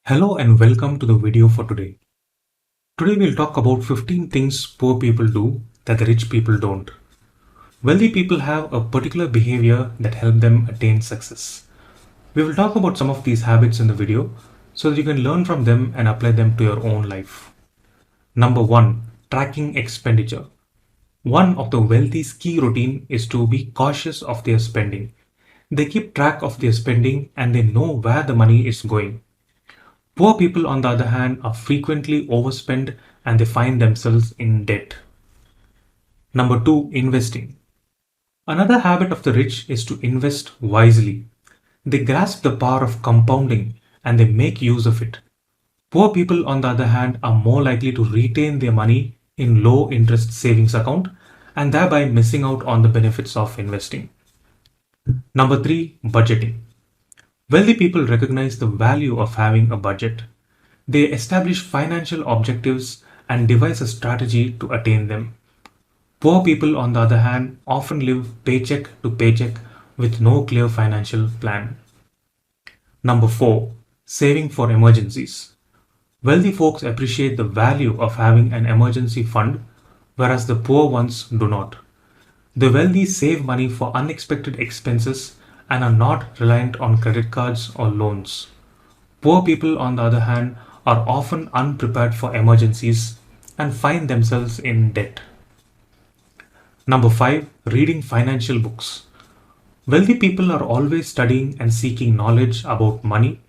Hello and welcome to the video for today. Today we'll talk about 15 things poor people do that the rich people don't. Wealthy people have a particular behavior that help them attain success. We will talk about some of these habits in the video so that you can learn from them and apply them to your own life. Number 1. Tracking expenditure. One of the wealthy's key routine is to be cautious of their spending. They keep track of their spending and they know where the money is going. Poor people, on the other hand, are frequently overspent and they find themselves in debt. Number 2. Investing. Another habit of the rich is to invest wisely. They grasp the power of compounding and they make use of it. Poor people, on the other hand, are more likely to retain their money in low interest savings account and thereby missing out on the benefits of investing. Number 3. Budgeting. Wealthy people recognize the value of having a budget. They establish financial objectives and devise a strategy to attain them. Poor people, on the other hand, often live paycheck to paycheck with no clear financial plan. Number 4. Saving for emergencies. Wealthy folks appreciate the value of having an emergency fund, whereas the poor ones do not. The wealthy save money for unexpected expenses and are not reliant on credit cards or loans. Poor people, on the other hand, are often unprepared for emergencies and find themselves in debt. Number 5. Reading financial books. Wealthy people are always studying and seeking knowledge about money,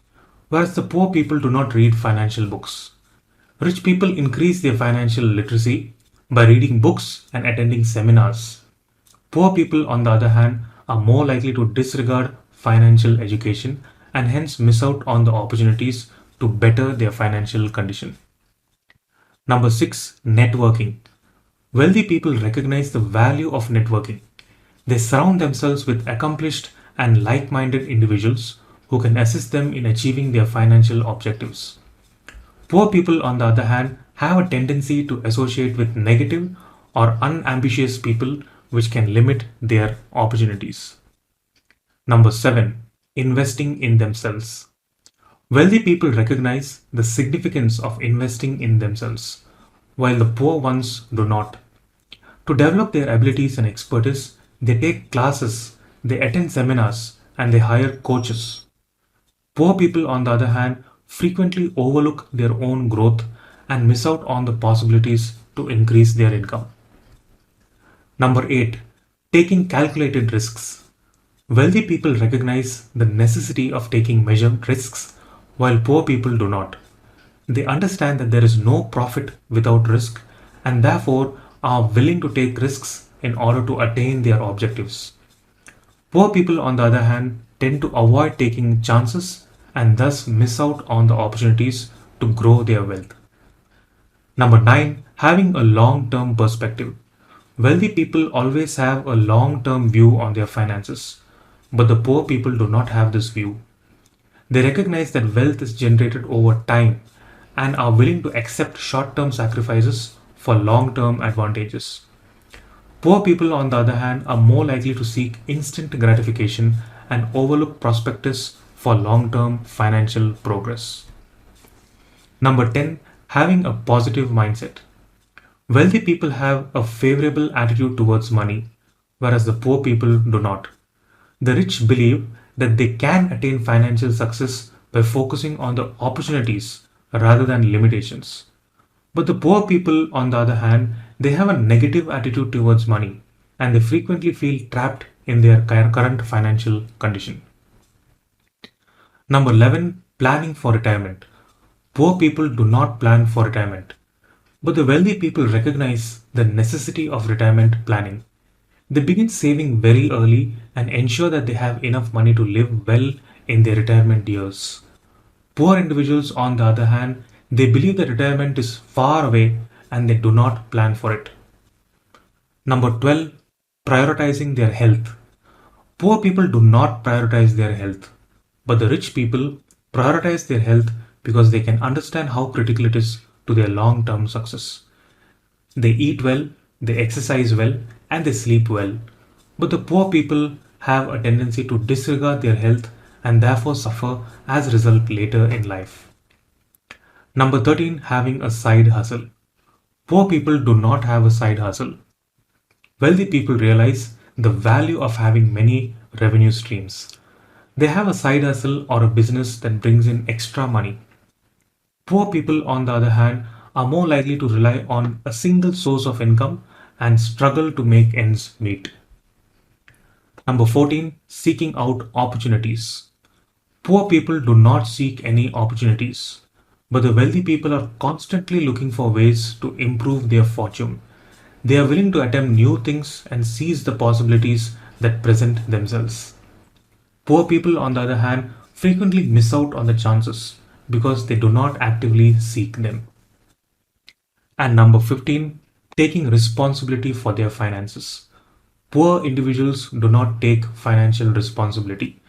whereas the poor people do not read financial books. Rich people increase their financial literacy by reading books and attending seminars. Poor people, on the other hand, are more likely to disregard financial education and hence miss out on the opportunities to better their financial condition. Number 6. Networking. Wealthy people recognize the value of networking. They surround themselves with accomplished and like-minded individuals who can assist them in achieving their financial objectives. Poor people, on the other hand, have a tendency to associate with negative or unambitious people, which can limit their opportunities. Number 7. Investing in themselves. Wealthy people recognize the significance of investing in themselves, while the poor ones do not. To develop their abilities and expertise, they take classes, they attend seminars, and they hire coaches. Poor people, on the other hand, frequently overlook their own growth and miss out on the possibilities to increase their income. Number 8. Taking calculated risks. Wealthy people recognize the necessity of taking measured risks, while poor people do not. They understand that there is no profit without risk and therefore are willing to take risks in order to attain their objectives. Poor people, on the other hand, tend to avoid taking chances and thus miss out on the opportunities to grow their wealth. Number 9. Having a long-term perspective. Wealthy people always have a long-term view on their finances, but the poor people do not have this view. They recognize that wealth is generated over time and are willing to accept short-term sacrifices for long-term advantages. Poor people, on the other hand, are more likely to seek instant gratification and overlook prospectus for long-term financial progress. Number 10. Having a positive mindset. Wealthy people have a favorable attitude towards money, whereas the poor people do not. The rich believe that they can attain financial success by focusing on the opportunities rather than limitations. But the poor people, on the other hand, they have a negative attitude towards money and they frequently feel trapped in their current financial condition. Number 11. Planning for retirement. Poor people do not plan for retirement, but the wealthy people recognize the necessity of retirement planning. They begin saving very early and ensure that they have enough money to live well in their retirement years. Poor individuals, on the other hand, they believe that retirement is far away and they do not plan for it. Number 12. Prioritizing their health. Poor people do not prioritize their health, but the rich people prioritize their health because they can understand how critical it is to their long-term success. They eat well, they exercise well, and they sleep well. But the poor people have a tendency to disregard their health and therefore suffer as a result later in life. Number 13, having a side hustle. Poor people do not have a side hustle. Wealthy people realize the value of having many revenue streams. They have a side hustle or a business that brings in extra money. Poor people, on the other hand, are more likely to rely on a single source of income and struggle to make ends meet. Number 14, seeking out opportunities. Poor people do not seek any opportunities, but the wealthy people are constantly looking for ways to improve their fortune. They are willing to attempt new things and seize the possibilities that present themselves. Poor people, on the other hand, frequently miss out on the chances because they do not actively seek them. And number 15, taking responsibility for their finances. Poor individuals do not take financial responsibility.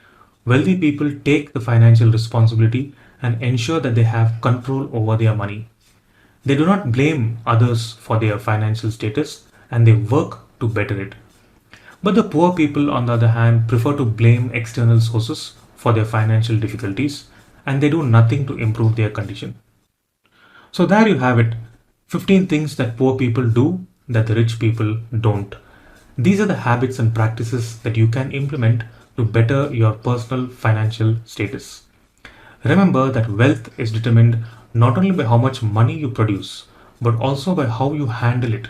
Wealthy people take the financial responsibility and ensure that they have control over their money. They do not blame others for their financial status and they work to better it. But the poor people, on the other hand, prefer to blame external sources for their financial difficulties and they do nothing to improve their condition. So, there you have it, 15 things that poor people do that the rich people don't. These are the habits and practices that you can implement to better your personal financial status. Remember that wealth is determined not only by how much money you produce, but also by how you handle it.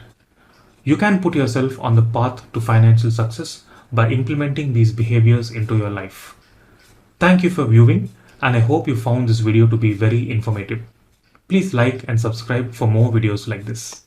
You can put yourself on the path to financial success by implementing these behaviors into your life. Thank you for viewing, and I hope you found this video to be very informative. Please like and subscribe for more videos like this.